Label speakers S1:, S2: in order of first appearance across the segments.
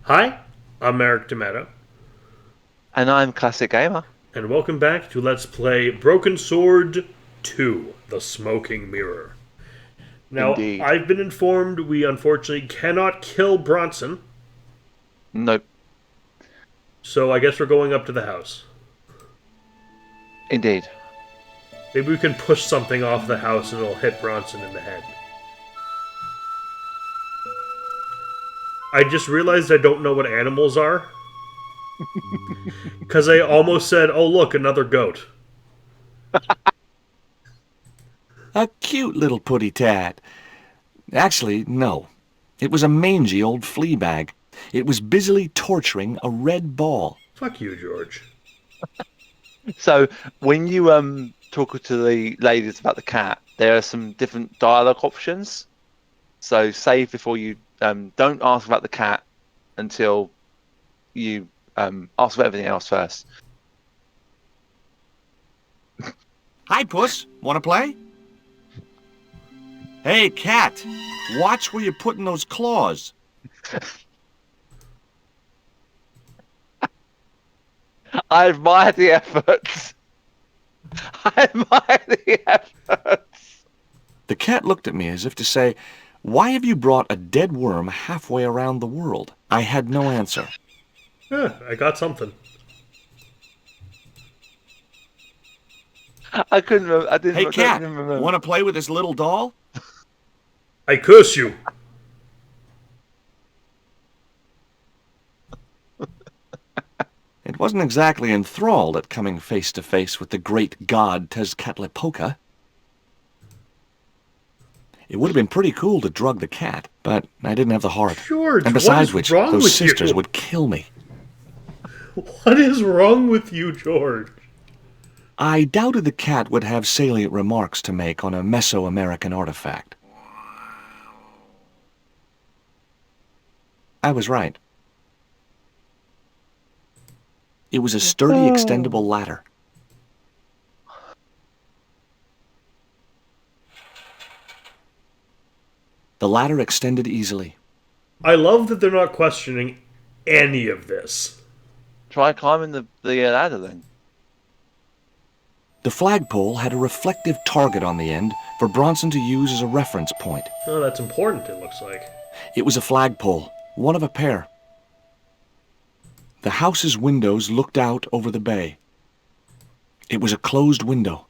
S1: Hi, I'm Eric Tomato,
S2: And I'm Classic Gamer.
S1: and welcome back to Let's Play Broken Sword 2, The Smoking Mirror. Now,
S2: Indeed.
S1: I've been informed we unfortunately cannot kill Bronson,
S2: Nope.
S1: so I guess we're going up to the house.
S2: Indeed.
S1: Maybe we can push something off the house and it'll hit Bronson in the head. I just realized I don't know what animals are, because I almost said, oh look, another goat.
S3: A cute little putty tat. Actually, no. It was a mangy old flea bag. It was busily torturing a red ball.
S1: Fuck you, George.
S2: So when you talk to the ladies about the cat, there are some different dialogue options. So save before you don't ask about the cat until you ask about everything else first.
S3: Hi, Puss. Want to play? Hey, cat. Watch where you're putting those claws.
S2: I admire the efforts. I admire the efforts.
S3: The cat looked at me as if to say, "Why have you brought a dead worm halfway around the world?" I had no answer.
S1: I got something.
S2: I couldn't. I
S3: Hey,
S2: didn't. Don't
S3: cat.
S2: even remember.
S3: Want to play with this little doll?
S1: I curse you!
S3: It wasn't exactly enthralled at coming face to face with the great god Tezcatlipoca. It would have been pretty cool to drug the cat, but I didn't have the heart.
S1: George,
S3: And
S1: what
S3: besides
S1: is
S3: which,
S1: wrong
S3: those
S1: with
S3: sisters
S1: you?
S3: would kill me.
S1: What is wrong with you, George?
S3: I doubted the cat would have salient remarks to make on a Mesoamerican artifact. I was right. It was a sturdy, extendable ladder. The ladder extended easily.
S1: I love that they're not questioning any of this.
S2: Try climbing the ladder then.
S3: The flagpole had a reflective target on the end for Bronson to use as a reference point.
S1: Oh, that's important, it looks like.
S3: It was a flagpole, one of a pair. The house's windows looked out over the bay. It was a closed window.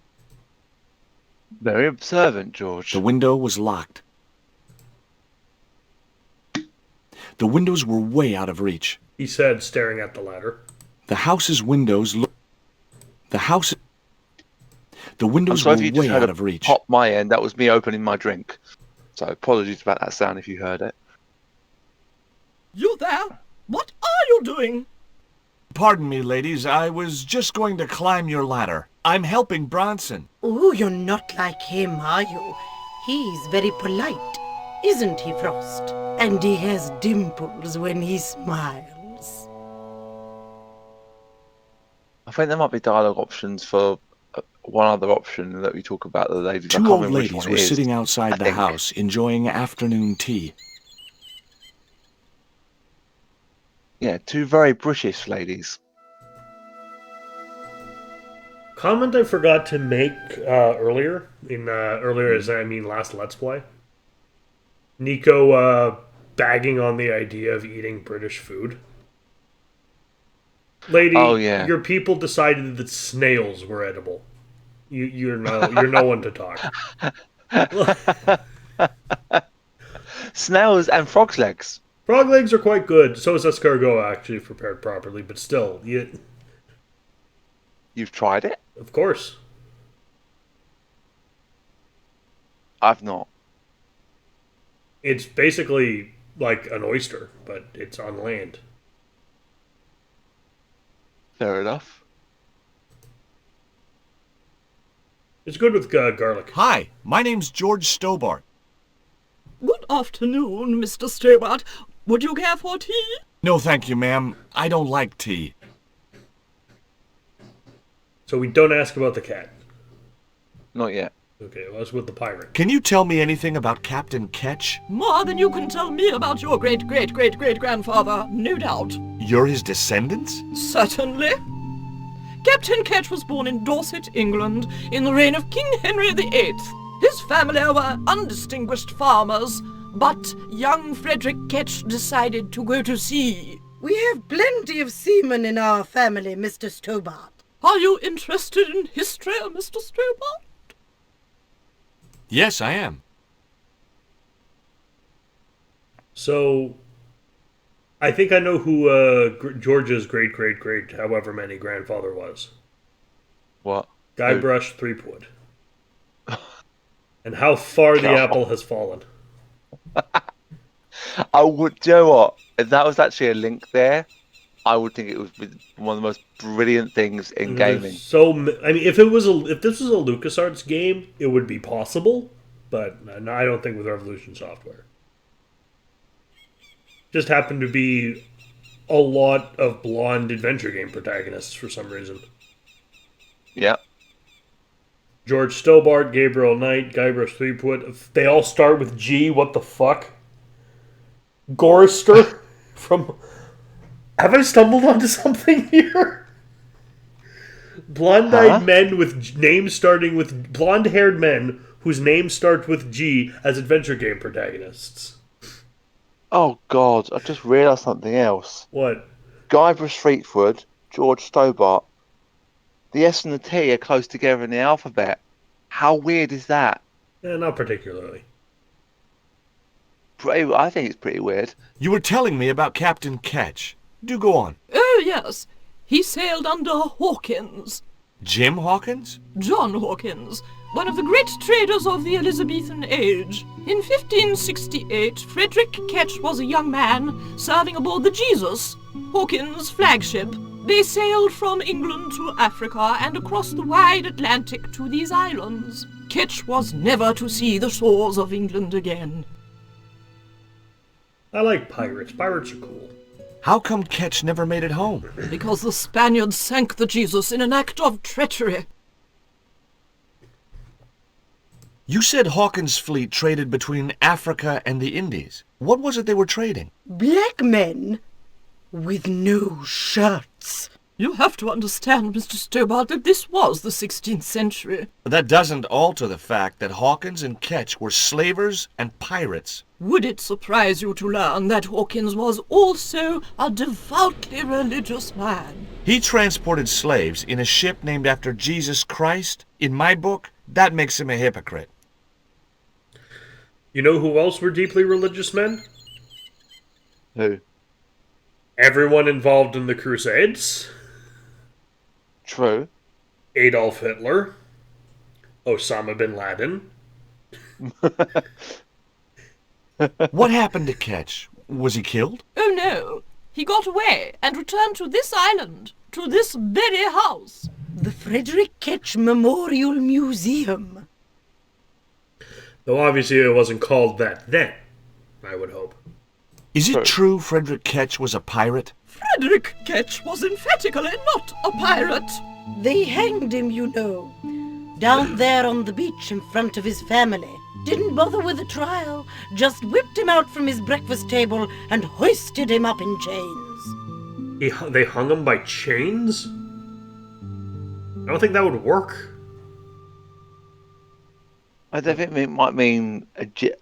S2: Very observant, George.
S3: The window was locked. The windows were way out of reach.
S1: He said, staring at the ladder.
S3: The house's windows looked... The
S2: I'm
S3: windows
S2: sorry
S3: were
S2: if you just
S3: way
S2: heard
S3: out
S2: a
S3: of reach.
S2: pop my end. That was me opening my drink. So apologies about that sound if you heard it.
S4: You there? What are you doing?
S3: Pardon me, ladies. I was just going to climb your ladder. I'm helping Bronson.
S5: Oh, you're not like him, are you? He's very polite, isn't he, Frost? And he has dimples when he smiles.
S2: I think there might be dialogue options for one other option that we talk about the ladies. I
S3: Two
S2: can't
S3: old
S2: remember which
S3: ladies
S2: one
S3: were
S2: it is,
S3: sitting
S2: I
S3: outside the
S2: think.
S3: house enjoying afternoon tea.
S2: Yeah, two very British ladies.
S1: Comment I forgot to make earlier, earlier as I mean last Let's Play. Nico bagging on the idea of eating British food. Lady,
S2: Oh, yeah.
S1: your people decided that snails were edible. You're no one to talk.
S2: Snails and frog's legs.
S1: Frog legs are quite good. So is escargot, actually, if prepared properly. But still,
S2: You've tried it?
S1: of course.
S2: I've not.
S1: It's basically like an oyster, but it's on land.
S2: Fair enough.
S1: It's good with garlic.
S3: Hi, my name's George Stobart.
S4: Good afternoon, Mr. Stewart. Would you care for tea?
S3: No, thank you, ma'am. I don't like tea.
S1: So we don't ask about the cat.
S2: Not yet.
S1: Okay, well, that's with the pirate.
S3: Can you tell me anything about Captain Ketch?
S4: More than you can tell me about your great-great-great-great-grandfather, no doubt.
S3: You're his descendants?
S4: Certainly. Captain Ketch was born in Dorset, England, in the reign of King Henry VIII. His family were undistinguished farmers, but young Frederick Ketch decided to go to sea.
S5: We have plenty of seamen in our family, Mr. Stobart.
S4: Are you interested in history, Mr. Stobart?
S3: Yes, I am.
S1: So, I think I know who George's great-great-great however many grandfather was.
S2: What?
S1: Guybrush Threepwood. And how far the
S2: God.
S1: apple has fallen.
S2: I would. Do you know what? If that was actually a link there, I would think it was one of the most brilliant things in gaming.
S1: So, I mean, if this was a LucasArts game, it would be possible, but I don't think with Revolution Software. Just happened to be a lot of blonde adventure game protagonists for some reason.
S2: Yeah.
S1: George Stobart, Gabriel Knight, Guybrush Threepwood. They all start with G. What the fuck? Gorister from... Have I stumbled onto something here? Blonde-eyed men with names starting with... Blonde-haired men whose names start with G as adventure game protagonists.
S2: Oh, God. I just realised something else.
S1: What?
S2: Guybrush Threepwood, George Stobart. The S and the T are close together in the alphabet. How weird is that?
S1: Not particularly.
S2: I think it's pretty weird.
S3: You were telling me about Captain Ketch. Do go on.
S4: Oh, yes. He sailed under Hawkins.
S3: Jim Hawkins?
S4: John Hawkins, one of the great traders of the Elizabethan age. In 1568, Frederick Ketch was a young man serving aboard the Jesus, Hawkins' flagship. They sailed from England to Africa and across the wide Atlantic to these islands. Ketch was never to see the shores of England again.
S1: I like pirates. Pirates are cool.
S3: How come Ketch never made it home?
S4: Because the Spaniards sank the Jesus in an act of treachery.
S3: You said Hawkins' fleet traded between Africa and the Indies. What was it they were trading?
S5: Black men with no shirts.
S4: You have to understand, Mr. Stobart, that this was the 16th century.
S3: That doesn't alter the fact that Hawkins and Ketch were slavers and pirates.
S4: Would it surprise you to learn that Hawkins was also a devoutly religious man?
S3: He transported slaves in a ship named after Jesus Christ. In my book, that makes him a hypocrite.
S1: You know who else were deeply religious men?
S2: Who?
S1: Everyone involved in the Crusades.
S2: True.
S1: Adolf Hitler. Osama bin Laden.
S3: What happened to Ketch? Was he killed?
S4: Oh no, he got away and returned to this island, to this very house.
S5: The Frederick Ketch Memorial Museum.
S1: Though obviously it wasn't called that then, I would hope.
S3: Is it true Frederick Ketch was a pirate?
S4: Frederick Ketch was emphatically not a pirate.
S5: They hanged him, you know, down there on the beach in front of his family. Didn't bother with a trial, just whipped him out from his breakfast table and hoisted him up in chains.
S1: They hung him by chains? I don't think that would work.
S2: I don't think it might mean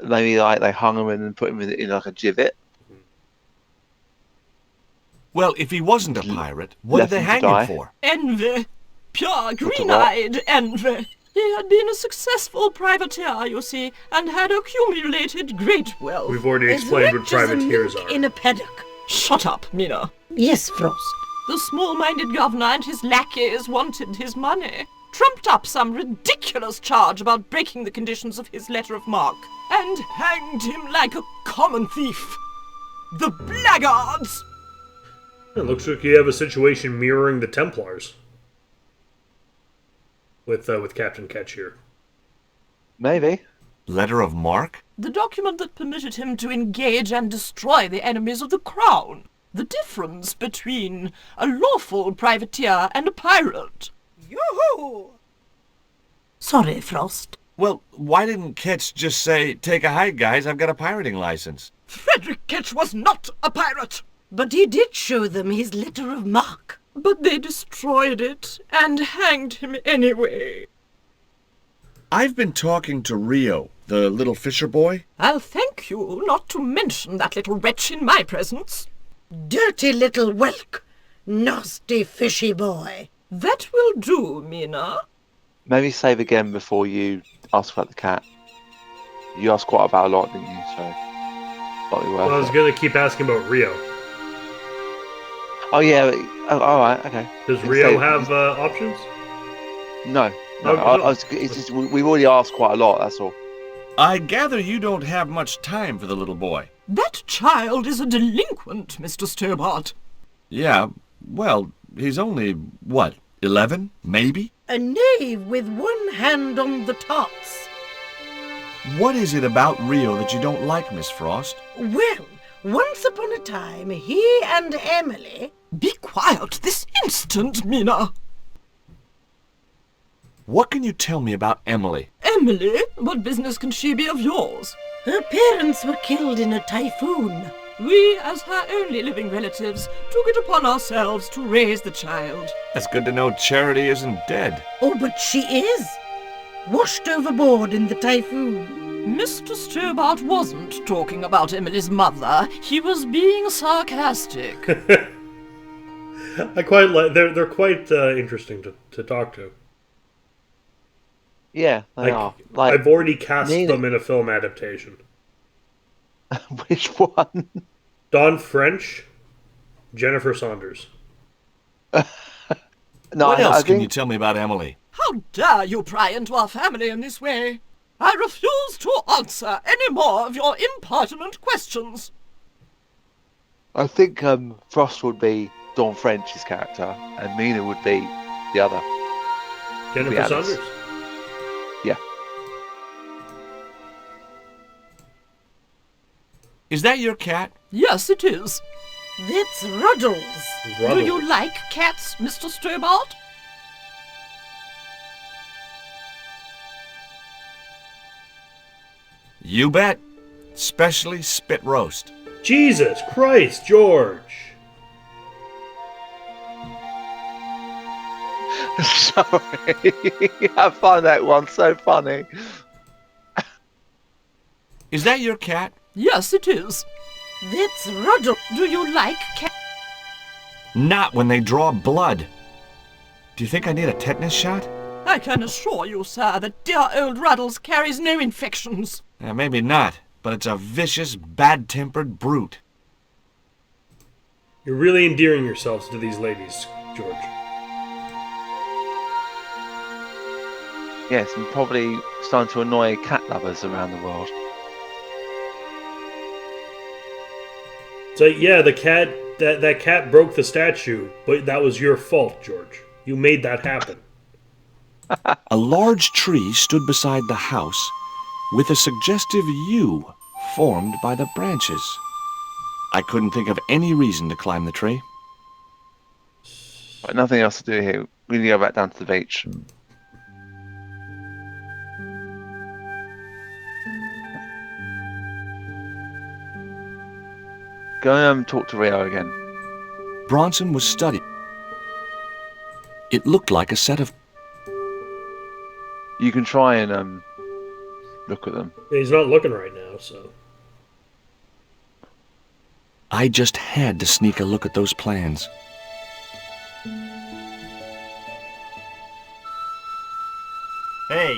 S2: maybe like they hung him and then put him in like a gibbet.
S3: Well, if he wasn't a pirate, what did
S2: Left
S3: they
S2: him to
S3: hang
S2: die.
S3: him for?
S4: Envy. Pure green-eyed envy. He had been a successful privateer, you see, and had accumulated great wealth.
S1: We've already
S5: As
S1: explained what
S5: rich as a
S1: privateers
S5: mink
S1: are.
S5: in a paddock.
S4: Shut up, Mina.
S5: Yes, Frost.
S4: The small-minded governor and his lackeys wanted his money, trumped up some ridiculous charge about breaking the conditions of his letter of marque, and hanged him like a common thief. The blackguards!
S1: It looks like you have a situation mirroring the Templars. With Captain Ketch here.
S2: Maybe.
S3: Letter of marque?
S4: The document that permitted him to engage and destroy the enemies of the crown. The difference between a lawful privateer and a pirate.
S5: Yoo-hoo! Sorry, Frost.
S3: Well, why didn't Ketch just say, "Take a hike, guys, I've got a pirating license"?
S4: Frederick Ketch was not a pirate,
S5: But he did show them his letter of marque.
S4: but they destroyed it and hanged him anyway.
S3: I've been talking to Rio, the little fisher boy.
S4: I'll thank you not to mention that little wretch in my presence.
S5: Dirty little whelk. Nasty fishy boy.
S4: That will do, Mina.
S2: Maybe save again before you ask about the cat. You asked quite about a lot, didn't you? So, might be worth
S1: Well, I was
S2: it.
S1: going to keep asking about Rio.
S2: Oh yeah. All right. Okay.
S1: Does
S2: You can
S1: Rio
S2: save-
S1: have options?
S2: No. No.
S1: Oh,
S2: It's just we've already asked quite a lot. That's all.
S3: I gather you don't have much time for the little boy.
S4: That child is a delinquent, Mr. Stobart.
S3: Yeah, well, he's only, what, 11, maybe?
S5: A knave with one hand on the tarts.
S3: What is it about Rio that you don't like, Miss Frost?
S5: Well, once upon a time, he and Emily...
S4: Be quiet this instant, Mina.
S3: What can you tell me about Emily?
S4: Emily, what business can she be of yours?
S5: Her parents were killed in a typhoon.
S4: We, as her only living relatives, took it upon ourselves to raise the child.
S3: That's good to know Charity isn't dead.
S5: Oh, but she is. Washed overboard in the typhoon.
S4: Mr. Stobart wasn't talking about Emily's mother. He was being sarcastic.
S1: I quite like. They're quite interesting to talk to.
S2: Yeah, they
S1: Like,
S2: are. Like,
S1: I've already cast
S2: neither-
S1: them in a film adaptation.
S2: which one?
S1: Dawn French, Jennifer Saunders.
S2: No,
S3: What
S2: I
S3: else can
S2: think
S3: you tell me about Emily?
S4: How dare you pry into our family in this way? I refuse to answer any more of your impertinent questions.
S2: I think Frost would be Dawn French's character, and Mina would be the other.
S1: Jennifer
S2: Alice.
S1: Saunders.
S2: Yeah.
S3: Is that your cat?
S4: Yes, it is.
S5: That's Ruddles.
S4: Do you like cats, Mr. Stobart?
S3: You bet. Specially spit roast.
S1: Jesus Christ, George!
S2: Sorry, I find that one so funny.
S3: Is that your cat?
S4: Yes, it is.
S5: That's Ruddles.
S4: Do you like cats?
S3: Not when they draw blood. Do you think I need a tetanus shot?
S4: I can assure you, sir, that dear old Ruddles carries no infections.
S3: Maybe not, but it's a vicious, bad-tempered brute.
S1: You're really endearing yourselves to these ladies, George.
S2: Yes, and probably starting to annoy cat lovers around the world.
S1: So yeah, the cat that cat broke the statue, but that was your fault, George. You made that happen.
S3: A large tree stood beside the house, with a suggestive U formed by the branches. I couldn't think of any reason to climb the tree.
S2: But nothing else to do here. We need to go back down to the beach. Go and talk to Rio again.
S3: Bronson was studying. It looked like a set of...
S2: You can try and look at them.
S1: He's not looking right now, so.
S3: I just had to sneak a look at those plans.
S6: Hey,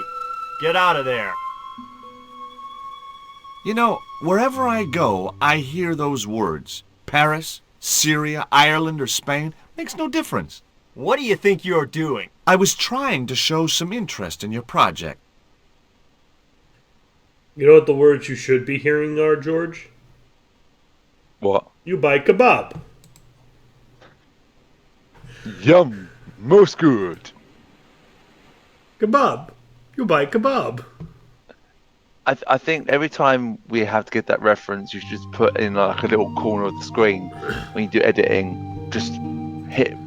S6: get out of there.
S3: You know, wherever I go, I hear those words. Paris, Syria, Ireland, or Spain. Makes no difference.
S6: What do you think you're doing?
S3: I was trying to show some interest in your project.
S1: You know what the words you should be hearing are, George?
S2: What?
S1: You buy kebab.
S2: Yum! Most good!
S1: Kebab. You buy kebab.
S2: I think every time we have to get that reference, you should just put in like a little corner of the screen when you do editing. Just hit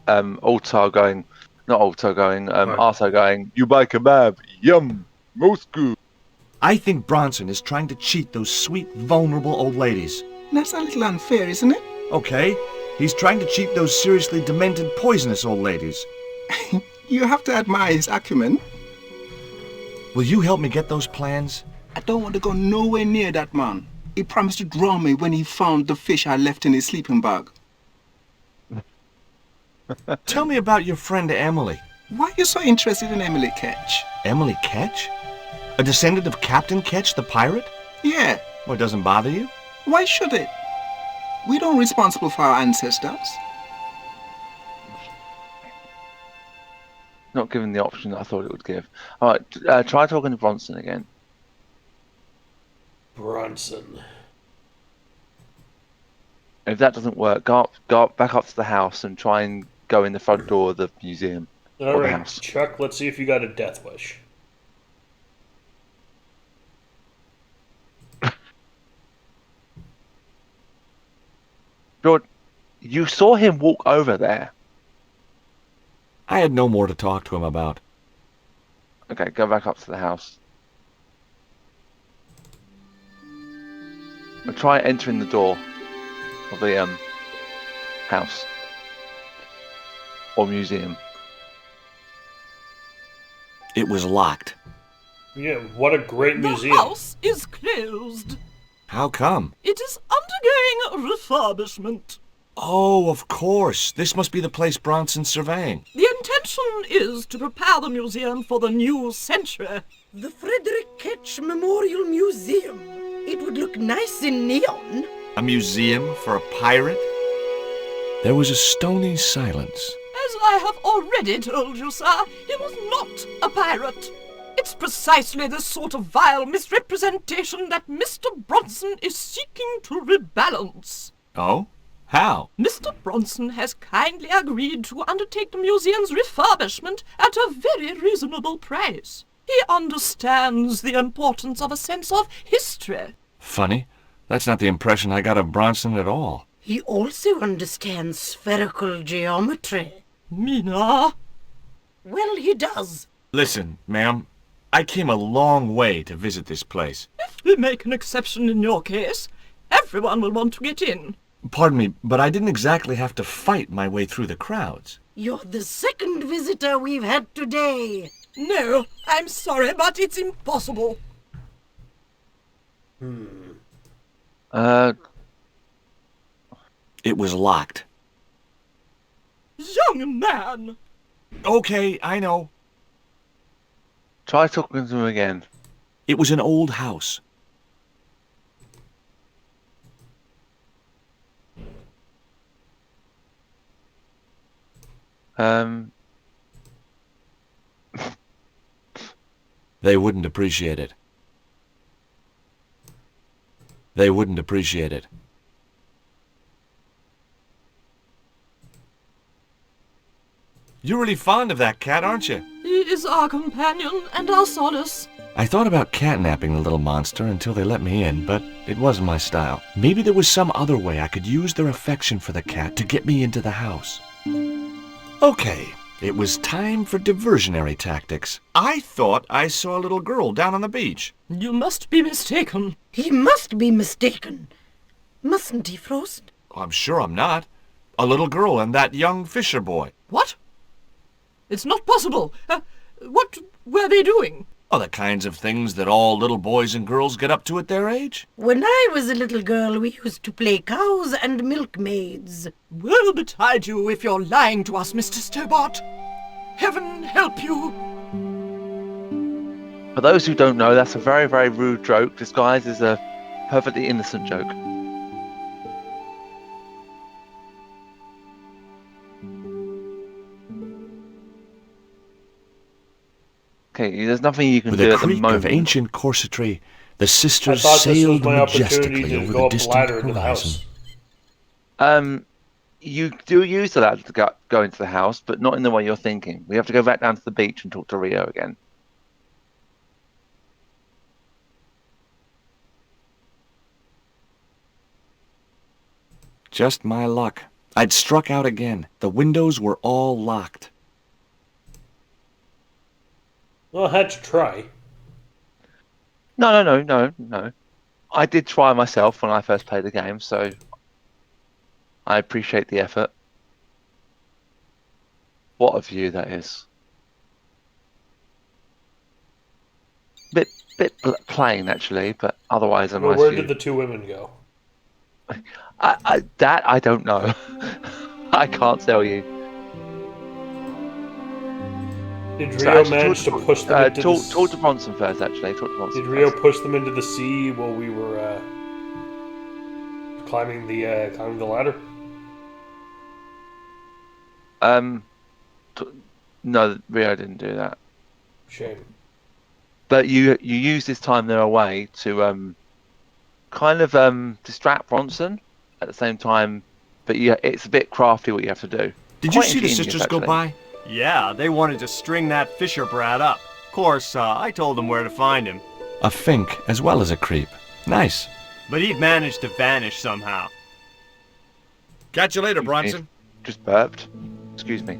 S2: Alt-R going, not also going,
S1: Right.
S2: also going, you buy kebab, yum, most good.
S3: I think Bronson is trying to cheat those sweet, vulnerable old ladies.
S7: That's a little unfair, isn't it?
S3: Okay, he's trying to cheat those seriously demented, poisonous old ladies.
S7: You have to admire his acumen.
S3: Will you help me get those plans?
S7: I don't want to go nowhere near that man. He promised to drown me when he found the fish I left in his sleeping bag.
S3: Tell me about your friend Emily.
S7: Why are you so interested in Emily Ketch?
S3: Emily Ketch? A descendant of Captain Ketch, the pirate?
S7: Yeah,
S3: Well, it doesn't bother you?
S7: why should it? We don't responsible for our ancestors.
S2: Not given the option that I thought it would give. All right, try talking to Bronson again.
S1: Bronson.
S2: If that doesn't work, go up, back up to the house and try and go in the front door of the museum.
S1: All
S2: Or the
S1: right,
S2: house.
S1: Chuck. Let's see if you got a death wish.
S2: George, you saw him walk over there.
S3: I had no more to talk to him about.
S2: Okay, go back up to the house. I'll try entering the door of the house or museum.
S3: It was locked.
S1: Yeah, what a great
S4: The
S1: museum.
S4: house is closed.
S3: How come?
S4: It is undergoing refurbishment.
S3: Oh, of course. This must be the place Bronson's surveying.
S4: The intention is to prepare the museum for the new century.
S5: The Frederick Ketch Memorial Museum. It would look nice in neon.
S3: A museum for a pirate? There was a stony silence.
S4: As I have already told you, sir, he was not a pirate. It's precisely this sort of vile misrepresentation that Mr. Bronson is seeking to rebalance.
S3: Oh? How?
S4: Mr. Bronson has kindly agreed to undertake the museum's refurbishment at a very reasonable price. He understands the importance of a sense of history.
S3: Funny. That's not the impression I got of Bronson at all.
S5: He also understands spherical geometry.
S4: Mina?
S5: Well, he does.
S3: Listen, ma'am. I came a long way to visit this place.
S4: If we make an exception in your case, everyone will want to get in.
S3: Pardon me, but I didn't exactly have to fight my way through the crowds.
S5: You're the second visitor we've had today.
S4: No, I'm sorry, but it's impossible.
S3: It was locked.
S4: Young man!
S3: Okay, I know.
S2: Try talking to him again.
S3: It was an old house. They wouldn't appreciate it. They wouldn't appreciate it. You're really fond of that cat, aren't you?
S4: He is our companion and our solace.
S3: I thought about catnapping the little monster until they let me in, but it wasn't my style. Maybe there was some other way I could use their affection for the cat to get me into the house. Okay, it was time for diversionary tactics. I thought I saw a little girl down on the beach.
S4: You must be mistaken.
S5: He must be mistaken. Mustn't he, Frost?
S3: I'm sure I'm not. A little girl and that young fisher boy.
S4: What? It's not possible. What were they doing?
S3: Oh, the kinds of things that all little boys and girls get up to at their age.
S5: When I was a little girl, we used to play cows and milkmaids.
S4: Woe betide you if you're lying to us, Mr. Stobart. Heaven help you.
S2: For those who don't know, that's a very, very rude joke disguised as a perfectly innocent joke. Okay, there's nothing you can
S3: With
S2: do
S3: a
S2: at the
S3: creak
S2: moment.
S3: of ancient corsetry, the
S1: I
S3: sisters
S1: thought this was
S3: sailed
S1: my
S3: majestically
S1: opportunity to
S3: over
S1: go
S3: the
S1: up the
S3: distant
S1: ladder to the
S3: horizon.
S1: house.
S2: You do use the ladder to go into the house, but not in the way you're thinking. We have to go back down to the beach and talk to Rio again.
S3: Just my luck. I'd struck out again. The windows were all locked.
S1: Well, I had to try.
S2: No. I did try myself when I first played the game, so I appreciate the effort. What a view that is. Bit plain actually, but otherwise a
S1: Well,
S2: nice
S1: where
S2: view.
S1: did the two women go?
S2: I don't know. I can't tell you.
S1: Did
S2: So
S1: Rio
S2: actually,
S1: manage to push them into the?
S2: talk to Bronson first. Actually, talk to Bronson
S1: Did Rio
S2: first.
S1: push them into the sea while we were climbing the ladder?
S2: T- no, Rio didn't do that.
S1: Shame.
S2: But you use this time they're away to kind of distract Bronson at the same time. But it's a bit crafty what you have to do.
S3: Did you
S2: Quite
S3: see the
S2: ingenious,
S3: sisters go
S2: actually.
S3: by?
S6: Yeah, they wanted to string that Fisher brat up. Of course, I told them where to find him.
S3: A fink as well as a creep. Nice.
S6: But he'd managed to vanish somehow.
S8: Catch you later,
S2: Excuse me.
S8: Bronson.
S2: Just burped. Excuse me.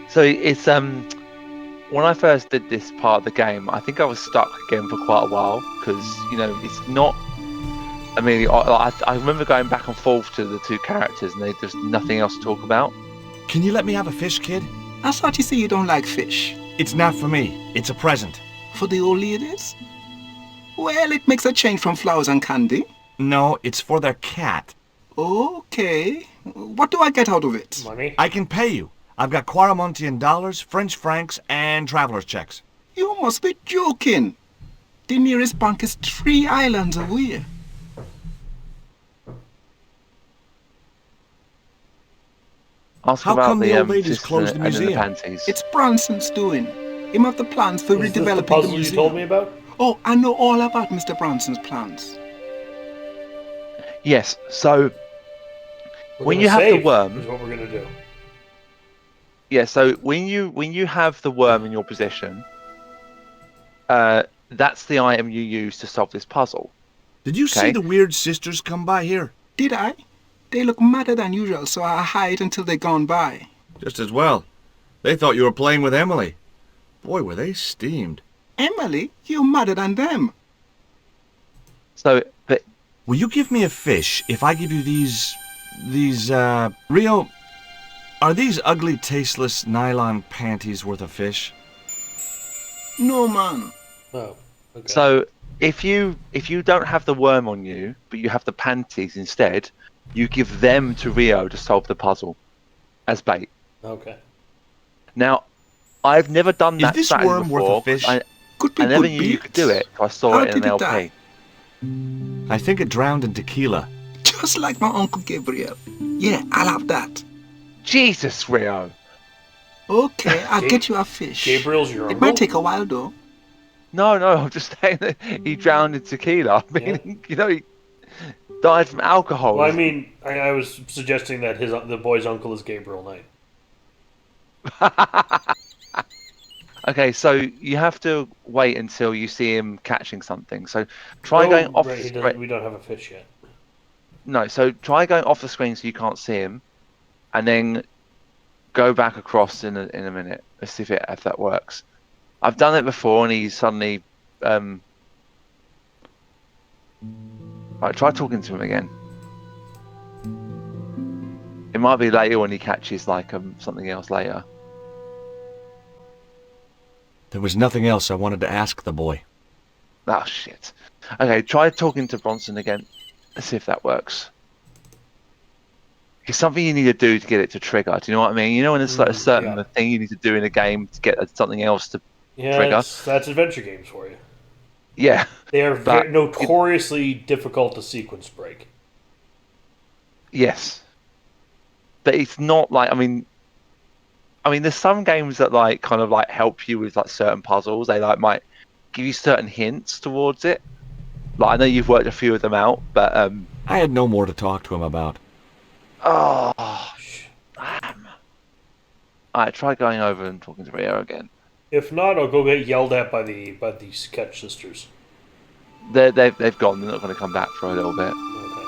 S2: So it's when I first did this part of the game, I think I was stuck again for quite a while because it's not. I mean, I remember going back and forth to the two characters, and there's nothing else to talk about.
S3: Can you let me have a fish, kid?
S7: I thought you say you don't like fish.
S3: It's not for me. It's a present.
S7: For the old ladies? Well, it makes a change from flowers and candy.
S3: No, it's for their cat.
S7: Okay. What do I get out of it?
S1: Money?
S3: I can pay you. I've got Quarramontian dollars, French francs, and traveler's checks.
S7: You must be joking. The nearest bank is 3 islands away.
S2: Ask
S3: How
S2: about
S3: come the old ladies
S2: sisters
S3: closed the
S2: and then
S3: museum?
S2: panties.
S7: It's Branson's doing. Him have the plans for
S1: Is this the
S7: redeveloping the
S1: puzzle you
S7: museum.
S1: told me about?
S7: Oh, I know all about Mr. Branson's plans.
S2: Yes. So
S1: We're
S2: when
S1: gonna
S2: you have the
S1: save,
S2: worm,
S1: is what we're gonna do.
S2: yeah. So when you have the worm in your possession, that's the item you use to solve this puzzle.
S3: Did you
S2: Okay.
S3: see the weird sisters come by here?
S7: Did I? They look madder than usual, so I hide until they're gone by.
S8: Just as well. They thought you were playing with Emily. Boy, were they steamed.
S7: Emily, you're madder than them.
S2: So, but
S3: Will you give me a fish if I give you these, Rio, are these ugly, tasteless nylon panties worth a fish?
S7: No, man.
S1: Oh, okay.
S2: so if you don't have the worm on you, but you have the panties instead, you give them to Rio to solve the puzzle as bait.
S1: Okay.
S2: Now, I've never done
S3: Is
S2: that
S3: this
S2: strategy
S3: worm worth a
S2: before.
S3: fish?
S7: Could be
S2: I never
S7: good
S2: knew you
S7: bait.
S2: could do it. So I saw
S7: How
S2: it in
S7: did
S2: an
S7: it die?
S2: LP.
S3: I think it drowned in tequila.
S7: Just like my Uncle Gabriel. Yeah, I'll have that.
S2: Jesus, Rio.
S7: Okay, I'll
S1: Ga-
S7: get you a fish.
S1: Gabriel's your
S7: It
S1: uncle?
S7: might take a while, though.
S2: No, I'm just saying that he drowned in tequila. I mean, he died from alcohol.
S1: Well, I mean, I was suggesting that the boy's uncle is Gabriel Knight.
S2: Okay, so you have to wait until you see him catching something. So try
S1: Oh,
S2: going off
S1: right,
S2: the
S1: he
S2: screen.
S1: doesn't, we don't have a fish yet.
S2: No, so try going off the screen so you can't see him, and then go back across in a minute. Let's see if that works. I've done it before, and he suddenly. Right, try talking to him again. It might be later when he catches like something else later.
S3: There was nothing else I wanted to ask the boy.
S2: Oh shit. Okay, try talking to Bronson again. Let's see if that works. It's something you need to do to get it to trigger. Do you know what I mean? You know when it's like a certain
S1: yeah.
S2: thing you need to do in a game to get something else to
S1: Yeah,
S2: trigger.
S1: that's adventure games for you.
S2: Yeah.
S1: They are
S2: But
S1: notoriously difficult to sequence break.
S2: Yes. But it's not like I mean there's some games that like kind of like help you with like certain puzzles. They like might give you certain hints towards it. Like I know you've worked a few of them out, but
S3: I had no more to talk to him about.
S2: oh damn. Alright, try going over and talking to Rio again.
S1: If not, I'll go get yelled at by these Ketch sisters.
S2: They've gone. They're not going to come back for a little bit.
S1: Okay.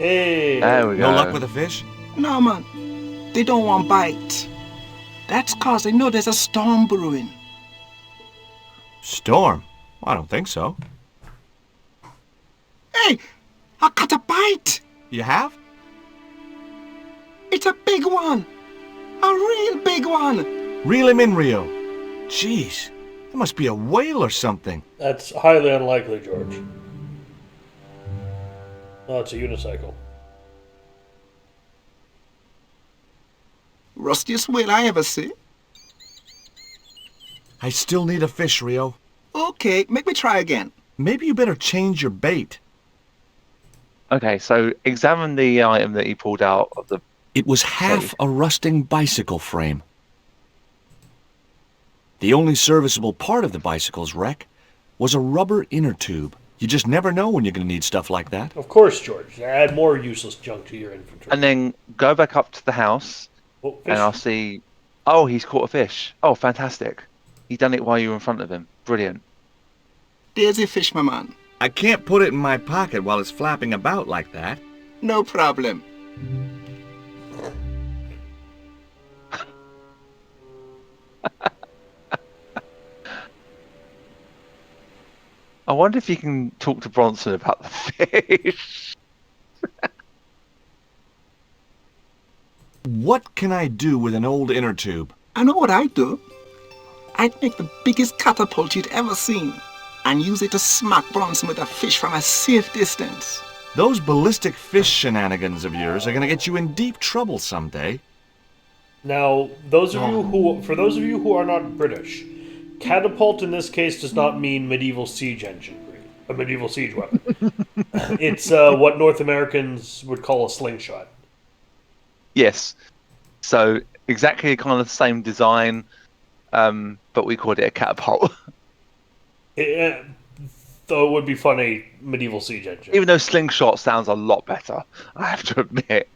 S1: Hey.
S2: There we go.
S8: No luck with a fish?
S7: No, man. They don't want bite. That's 'cause they know there's a storm brewing.
S8: Storm? I don't think so.
S7: Hey, I caught a bite.
S8: You have?
S7: It's a big one. A real big one.
S8: Reel him in, Rio. Jeez, it must be a whale or something.
S1: That's highly unlikely, George. Oh, it's a unicycle.
S7: Rustiest whale I ever see.
S8: I still need a fish, Rio.
S7: Okay, make me try again.
S8: Maybe you better change your bait.
S2: Okay, so examine the item that he pulled out of the.
S3: It was half a rusting bicycle frame. The only serviceable part of the bicycle's wreck was a rubber inner tube. You just never know when you're going to need stuff like that.
S1: Of course, George. Add more useless junk to your inventory.
S2: And then go back up to the house,
S1: Oh, fish.
S2: and I'll see. Oh, he's caught a fish. Oh, fantastic! He done it while you were in front of him. Brilliant.
S7: There's a fish, my man.
S8: I can't put it in my pocket while it's flapping about like that.
S7: No problem.
S2: I wonder if you can talk to Bronson about the fish.
S8: What can I do with an old inner tube?
S7: I know what I'd do. I'd make the biggest catapult you'd ever seen and use it to smack Bronson with a fish from a safe distance.
S8: Those ballistic fish shenanigans of yours are gonna get you in deep trouble someday.
S1: Now, for those of you who are not British, catapult in this case does not mean medieval siege engine, a medieval siege weapon. It's what North Americans would call a slingshot.
S2: Yes. So exactly kind of the same design, but we called it a catapult.
S1: Though it would be funny, medieval siege engine.
S2: Even though slingshot sounds a lot better, I have to admit.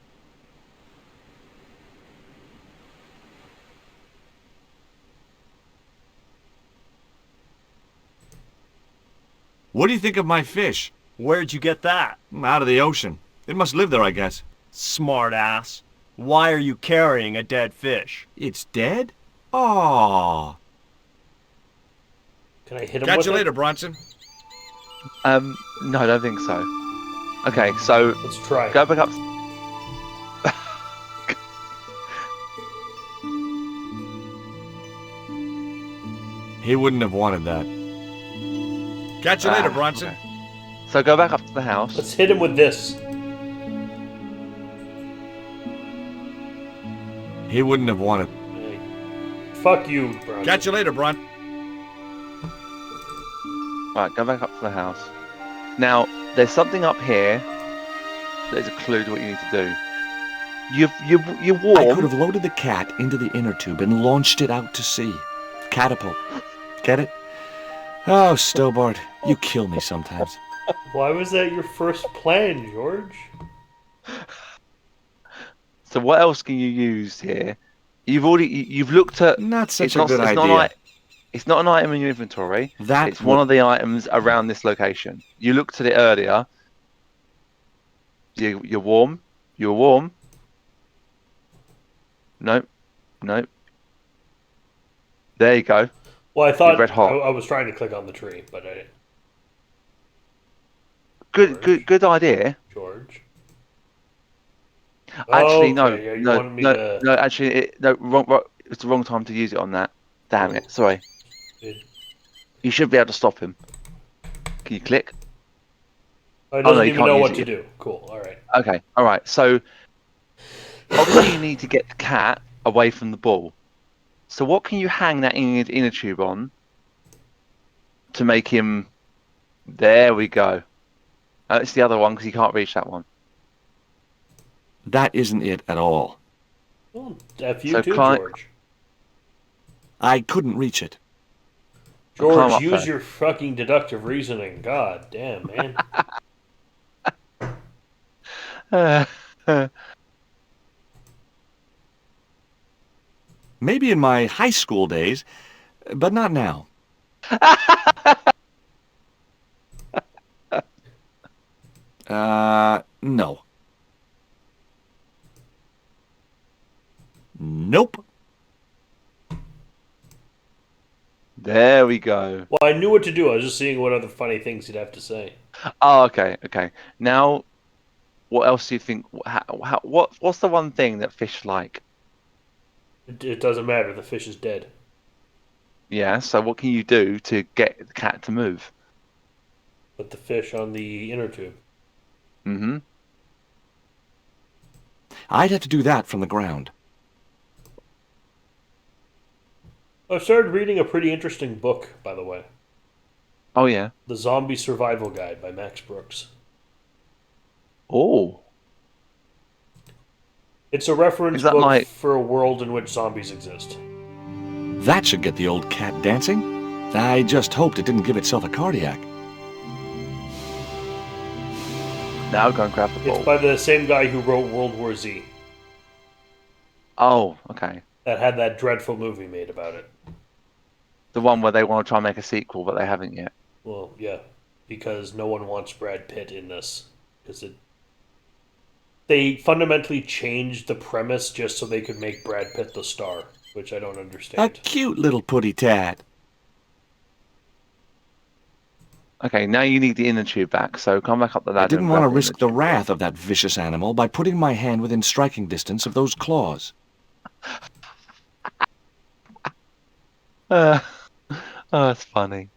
S8: What do you think of my fish?
S6: Where'd you get that?
S8: Out of the ocean. It must live there, I guess.
S6: Smart ass. Why are you carrying a dead fish?
S8: It's dead? Aww.
S1: Can I hit him
S8: Catch
S1: with
S8: you
S1: it?
S8: later, Bronson.
S2: No, I don't think so. Okay, so
S1: Let's try.
S2: go back up.
S8: He wouldn't have wanted that. Catch you later, Bronson.
S2: Okay. So go back up to the house.
S1: Let's hit him with this.
S8: He wouldn't have wanted.
S1: Hey, fuck you, Bronson.
S8: Catch you later, Bron.
S2: Right, go back up to the house. Now, there's something up here that is a clue to what you need to do. You're warm.
S3: I could have loaded the cat into the inner tube and launched it out to sea. Catapult. Get it? Oh, Stobart, you kill me sometimes.
S1: Why was that your first plan, George?
S2: So what else can you use here? You've looked at.
S8: Not such
S2: it's
S8: a
S2: not,
S8: good
S2: it's
S8: idea.
S2: Not it's not an item in your inventory. It's one of the items around this location. You looked at it earlier. You're warm. You're warm. Nope. Nope. There you go.
S1: Well, I thought
S2: red hot.
S1: I was trying to click on the tree, but I
S2: didn't. Good idea.
S1: George.
S2: Actually, no.
S1: Okay, yeah, you
S2: No.
S1: wanted me
S2: No.
S1: to-
S2: No. Actually, wrong. It's the wrong time to use it on that. Damn it. Sorry. You should be able to stop him. Can you click?
S1: I doesn't
S2: no, you
S1: even
S2: can't
S1: know
S2: use
S1: what
S2: it
S1: to
S2: yet.
S1: do. Cool. All right.
S2: Okay. All right. So obviously you need to get the cat away from the ball. So what can you hang that inner tube on to make him? There we go. It's the other one because you can't reach that one.
S3: That isn't it at all.
S1: Well, F you
S2: So
S1: too,
S2: climb-
S1: George.
S3: I couldn't reach it.
S2: Climb
S1: George,
S2: up
S1: use
S2: first.
S1: your fucking deductive reasoning. God damn, man.
S3: Maybe in my high school days, but not now. No. Nope.
S2: There we go.
S1: Well, I knew what to do. I was just seeing what other funny things he'd have to say.
S2: Oh, okay, okay. Now, what else do you think? What's the one thing that fish like?
S1: It doesn't matter. The fish is dead.
S2: Yeah. So what can you do to get the cat to move?
S1: Put the fish on the inner tube.
S2: Mm-hmm.
S3: I'd have to do that from the ground.
S1: I started reading a pretty interesting book, by the way.
S2: Oh yeah.
S1: The Zombie Survival Guide by Max Brooks.
S2: Oh.
S1: It's a reference
S2: Is that
S1: book
S2: like-
S1: for a world in which zombies exist.
S3: That should get the old cat dancing. I just hoped it didn't give itself a cardiac.
S2: Now go and grab the ball.
S1: It's by the same guy who wrote World War Z.
S2: Oh, okay.
S1: That had that dreadful movie made about it.
S2: The one where they want to try and make a sequel, but they haven't yet.
S1: Well, yeah, because no one wants Brad Pitt in this. Because they fundamentally changed the premise just so they could make Brad Pitt the star, which I don't
S3: A
S1: understand.
S3: cute little putty tat.
S2: Okay, now you need the inner tube back, so come back up the ladder.
S3: I didn't
S2: and
S3: want to
S2: grab
S3: risk the
S2: inner tube.
S3: wrath of that vicious animal by putting my hand within striking distance of those claws.
S2: Oh, that's funny.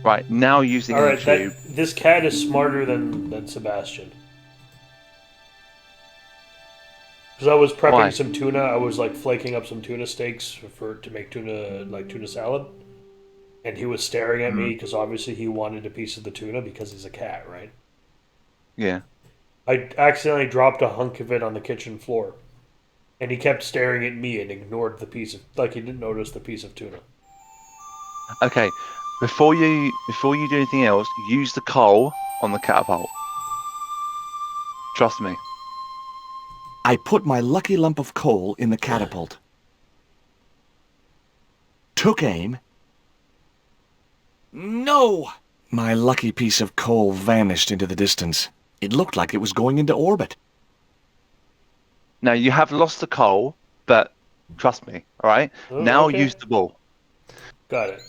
S2: Right, now using
S1: Alright,
S2: the tube.
S1: this cat is smarter than Sebastian. Because I was prepping
S2: Why?
S1: some tuna, I was like flaking up some tuna steaks to make tuna salad. And he was staring at me because obviously he wanted a piece of the tuna because he's a cat, right?
S2: Yeah.
S1: I accidentally dropped a hunk of it on the kitchen floor. And he kept staring at me and ignored the piece of, like he didn't notice the piece of tuna.
S2: Okay, before you do anything else, use the coal on the catapult. Trust me.
S3: I put my lucky lump of coal in the catapult. Took aim. No! My lucky piece of coal vanished into the distance. It looked like it was going into orbit.
S2: Now you have lost the coal, but trust me, all right?
S1: Oh,
S2: now
S1: okay.
S2: use the ball.
S1: Got it.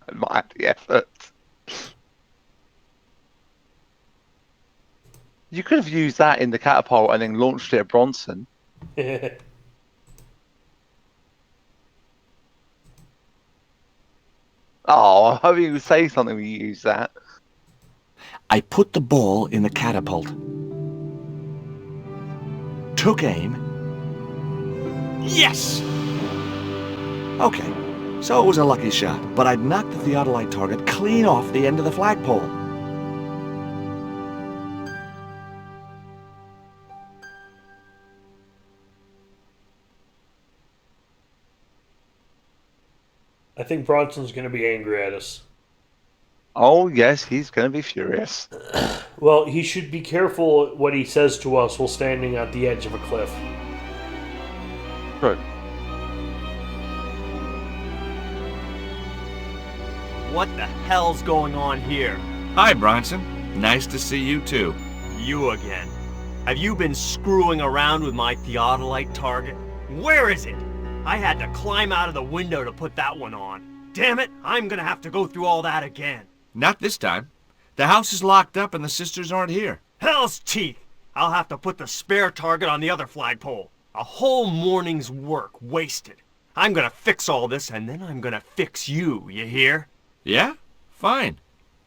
S2: Admire the effort. You could have used that in the catapult and then launched it at Bronson. Oh, I hope you would say something when you use that.
S3: I put the ball in the catapult. Took aim. Yes! Okay, so it was a lucky shot, but I'd knocked the theodolite target clean off the end of the flagpole.
S1: I think Bronson's going to be angry at us.
S2: Oh, yes, he's going to be furious.
S1: Well, he should be careful what he says to us while standing at the edge of a cliff.
S2: Good.
S6: What the hell's going on here?
S8: Hi, Bronson. Nice to see you, too.
S6: You again. Have you been screwing around with my theodolite target? Where is it? I had to climb out of the window to put that one on. Damn it, I'm gonna have to go through all that again.
S8: Not this time. The house is locked up and the sisters aren't here.
S6: Hell's teeth! I'll have to put the spare target on the other flagpole. A whole morning's work wasted. I'm gonna fix all this and then I'm gonna fix you, you hear?
S8: Yeah? Fine.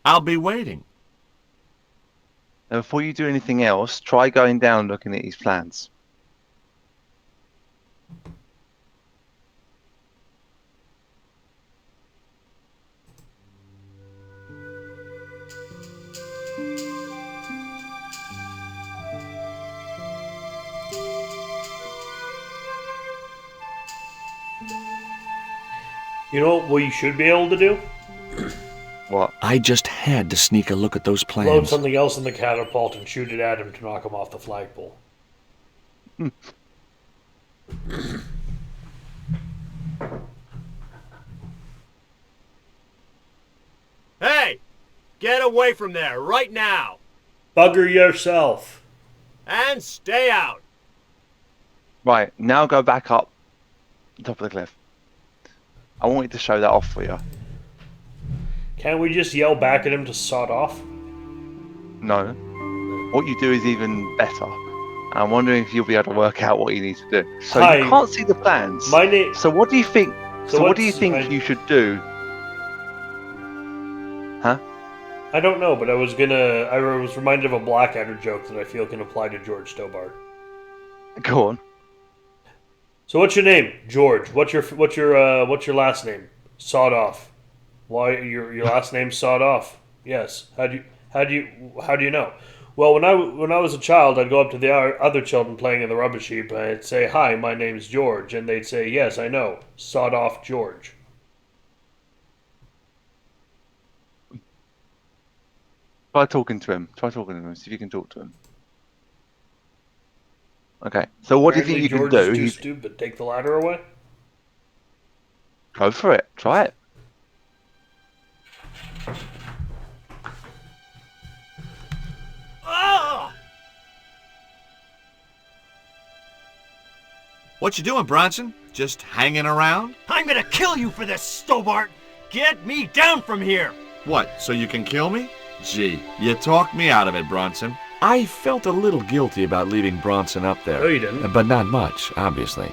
S8: I'll be waiting.
S2: Now, before you do anything else, try going down and looking at these plans.
S1: You know what you should be able to do?
S2: What?
S3: I just had to sneak a look at those
S1: Load
S3: plans.
S1: something else in the catapult and shoot it at him to knock him off the flagpole.
S6: Hey! Get away from there, right now!
S1: Bugger yourself.
S6: And stay out!
S2: Right, now go back up the top of the cliff. I want you to show that off for you.
S1: Can't we just yell back at him to sod off?
S2: No. What you do is even better. And I'm wondering if you'll be able to work out what you need to do. So
S1: Hi.
S2: you can't see the plans.
S1: My name.
S2: So what do you think? So what do you
S1: what's-
S2: think you should do? Huh?
S1: I don't know, but I was reminded of a Blackadder joke that I feel can apply to George Stobart.
S2: Go on.
S1: So what's your name, George? What's your last name? Sawed off. Why your last name's Sawed off? Yes. How do you know? Well, when I was a child, I'd go up to the other children playing in the rubbish heap, and I'd say, "Hi, my name's George," and they'd say, "Yes, I know, Sawed off George."
S2: Try talking to him. See if you can talk to him. Okay. So what do you think you
S1: George
S2: can
S1: is
S2: do?
S1: too stupid. Take the ladder away.
S2: Go for it. Try it.
S6: Ah!
S8: What you doing, Bronson? Just hanging around?
S6: I'm gonna kill you for this, Stobart! Get me down from here!
S8: What, so you can kill me? Gee, you talked me out of it, Bronson.
S3: I felt a little guilty about leaving Bronson up there.
S1: No, you didn't.
S3: But not much, obviously.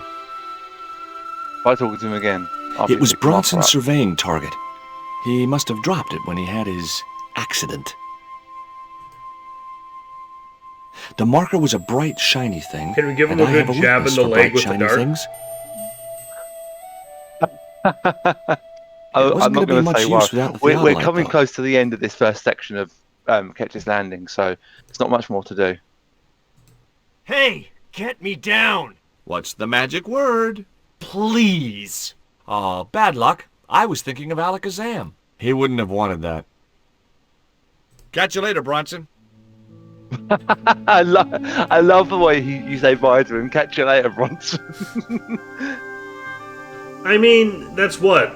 S2: Try talking to him again.
S3: It was
S2: Obviously, come
S3: Bronson's
S2: up.
S3: surveying target. He must have dropped it when he had his accident. The marker was a bright, shiny thing.
S1: Can we give him
S3: and
S1: a
S3: I have
S1: good jab in
S3: weakness
S1: the
S3: for
S1: leg
S3: bright,
S1: with the
S3: shiny
S1: dart?
S3: things.
S2: Oh,
S3: wasn't
S2: I'm not
S3: gonna be
S2: going to
S3: much
S2: say
S3: use
S2: what.
S3: without the
S2: We're
S3: theodolite,
S2: coming
S3: though.
S2: close to the end of this first section of Ketch's Landing, so it's not much more to do.
S6: Hey! Get me down!
S8: What's the magic word?
S6: Please!
S3: Oh, bad luck. I was thinking of Alakazam.
S8: He wouldn't have wanted that. Catch you later, Bronson.
S2: I love the way you say bye to him. Catch you later, Bronson.
S1: I mean, that's what?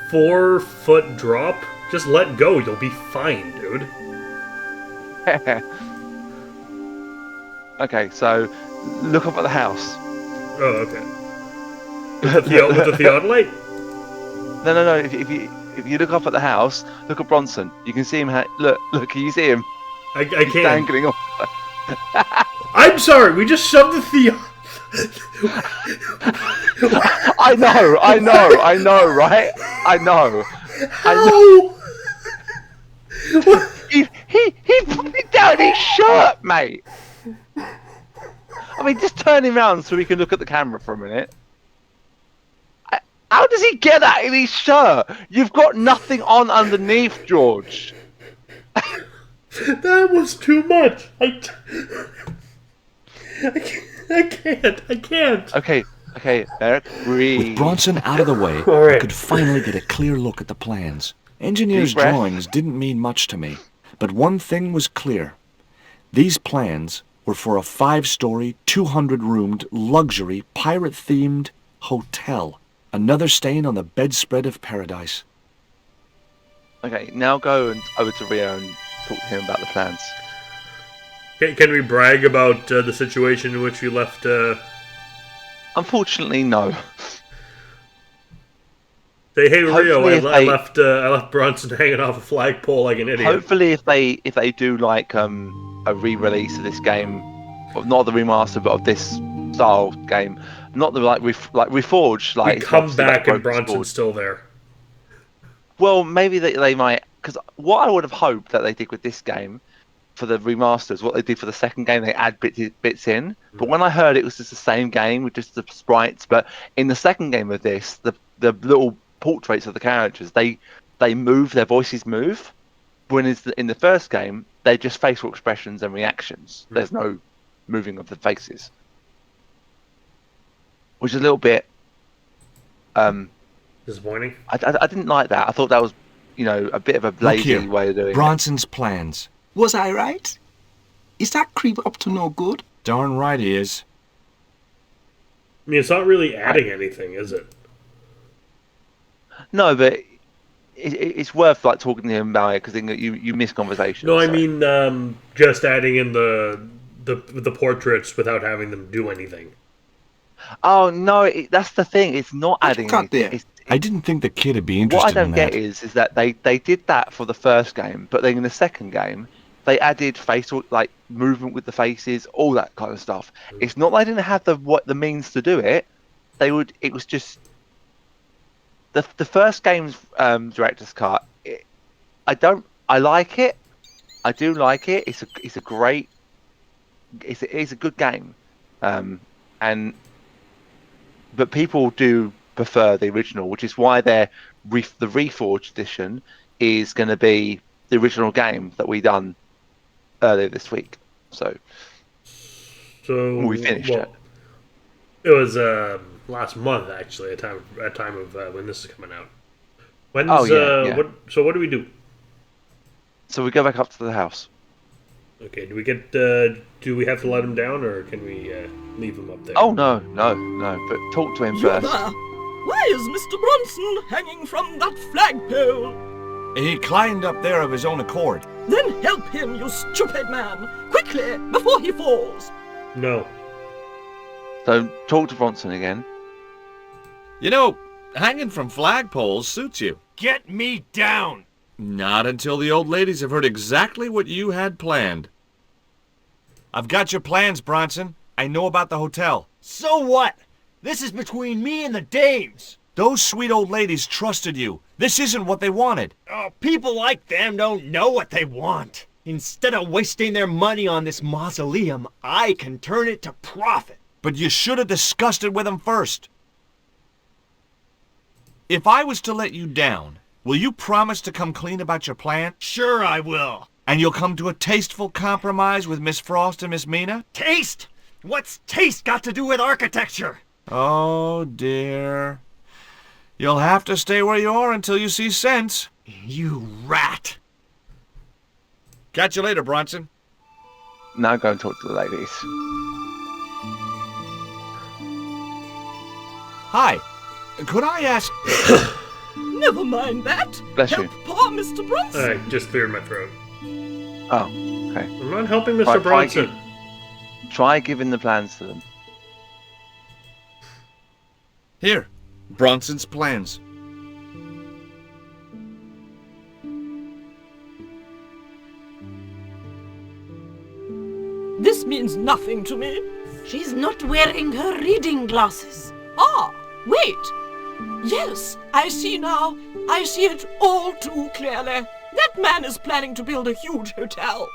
S1: 4-foot drop? Just let go, you'll be fine, dude.
S2: Okay, so look up at the house.
S1: Oh, okay. With the theodolite?
S2: No. If you look up at the house, look at Bronson. You can see him. Look. Can you see him?
S1: I
S2: He's
S1: can't.
S2: dangling off.
S1: I'm sorry, we just shoved the
S2: I know, right? I know.
S1: How?
S2: He put it down his shirt, mate. I mean, just turn him around so we can look at the camera for a minute. How does he get that in his shirt? You've got nothing on underneath, George.
S1: That was too much. I can't.
S2: Okay, Eric, breathe.
S3: With Bronson out of the way,
S1: All right.
S3: I could finally get a clear look at the plans. Engineers'
S2: Deep breath.
S3: drawings didn't mean much to me, but one thing was clear. These plans were for a 5-story, 200-roomed, luxury, pirate-themed hotel. Another stain on the bedspread of paradise.
S2: Okay, now go over to Rio and talk to him about the plans.
S1: Can we brag about the situation in which we left?
S2: Unfortunately, no.
S1: Say, hey Rio,
S2: Hopefully
S1: I
S2: if they-
S1: left Bronson hanging off a flagpole like an idiot.
S2: Hopefully, if they do like a re-release of this game, of not the remaster, but of this style game, not the like Reforged, like
S1: we
S2: it's
S1: come
S2: obviously
S1: back
S2: like
S1: and
S2: Broken
S1: Bronson's
S2: Sword.
S1: still there.
S2: Well, maybe they might, because what I would have hoped that they did with this game for the remasters, what they did for the second game, they add bits in. But when I heard it was just the same game with just the sprites, but in the second game of this, the little portraits of the characters, they move, their voices move. When in the first game, they're just facial expressions and reactions. There's no moving of the faces, which is a little bit
S1: Disappointing.
S2: I didn't like that. I thought that was, a bit of a lazy
S3: here.
S2: way of doing it.
S3: Bronson's plans.
S7: Was I right? Is that creep up to no good?
S8: Darn right he is.
S1: I mean, it's not really adding anything, is it?
S2: No, but it's worth like talking to him about it because you miss conversations.
S1: No, I
S2: so.
S1: mean just adding in the portraits without having them do anything.
S2: Oh no, that's the thing. It's not
S7: What you
S2: adding
S7: got
S2: anything.
S7: there?
S3: I didn't think the kid would be
S2: What I
S3: interested
S2: don't
S3: in
S2: get
S3: that.
S2: is that they did that for the first game, but then in the second game they added facial like movement with the faces, all that kind of stuff. It's not they didn't have the means to do it. It was just the first game's director's cut. I like it. I do like it. It's a great. It's a good game, but people do prefer the original, which is why the Reforged edition is going to be the original game that we done earlier this week. So we finished it.
S1: It was last month actually, at time of when this is coming out. When's
S2: yeah.
S1: what do we do?
S2: So we go back up to the house.
S1: Okay, do we have to let him down, or can we leave him up there?
S2: Oh no, but talk to him
S4: You
S2: first.
S4: there? Why is Mr. Bronson hanging from that flagpole?
S8: He climbed up there of his own accord.
S4: Then help him, you stupid man! Quickly, before he falls!
S1: No.
S2: So talk to Bronson again.
S8: You know, hanging from flagpoles suits you.
S6: Get me down!
S8: Not until the old ladies have heard exactly what you had planned. I've got your plans, Bronson. I know about the hotel.
S6: So what? This is between me and the dames.
S8: Those sweet old ladies trusted you. This isn't what they wanted.
S6: Oh, people like them don't know what they want. Instead of wasting their money on this mausoleum, I can turn it to profit.
S8: But you should have discussed it with them first. If I was to let you down, will you promise to come clean about your plan?
S6: Sure I will.
S8: And you'll come to a tasteful compromise with Miss Frost and Miss Mina?
S6: Taste? What's taste got to do with architecture?
S8: Oh, dear. You'll have to stay where you are until you see sense.
S6: You rat.
S8: Catch you later, Bronson.
S2: Now go and talk to the ladies.
S8: Hi. Could I ask...
S4: Never mind that.
S2: Bless
S4: help
S2: you.
S4: poor Mr. Bronson.
S1: I just cleared my throat.
S2: Oh, okay.
S1: I'm not helping Mr.
S2: Right,
S1: Bronson.
S2: Try giving the plans to them.
S8: Here. Bronson's plans.
S4: This means nothing to me.
S5: She's not wearing her reading glasses.
S4: Ah, wait. Yes, I see now. I see it all too clearly. That man is planning to build a huge hotel.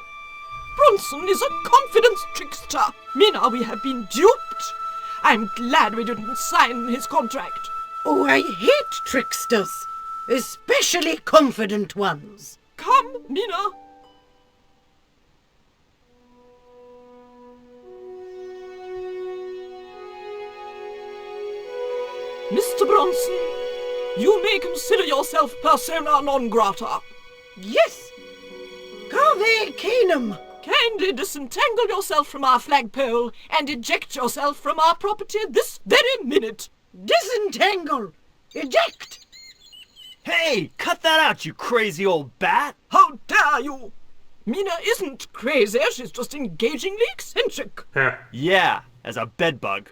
S4: Bronson is a confidence trickster. Mina, we have been duped. I'm glad we didn't sign his contract.
S5: Oh, I hate tricksters, especially confident ones.
S4: Come, Mina. Mr. Bronson, you may consider yourself persona non grata.
S5: Yes, Cave Canum.
S4: Kindly disentangle yourself from our flagpole and eject yourself from our property this very minute.
S5: Disentangle. Eject.
S6: Hey, cut that out, you crazy old bat.
S4: How dare you? Mina isn't crazy, she's just engagingly eccentric.
S1: Huh.
S6: Yeah, as a bedbug.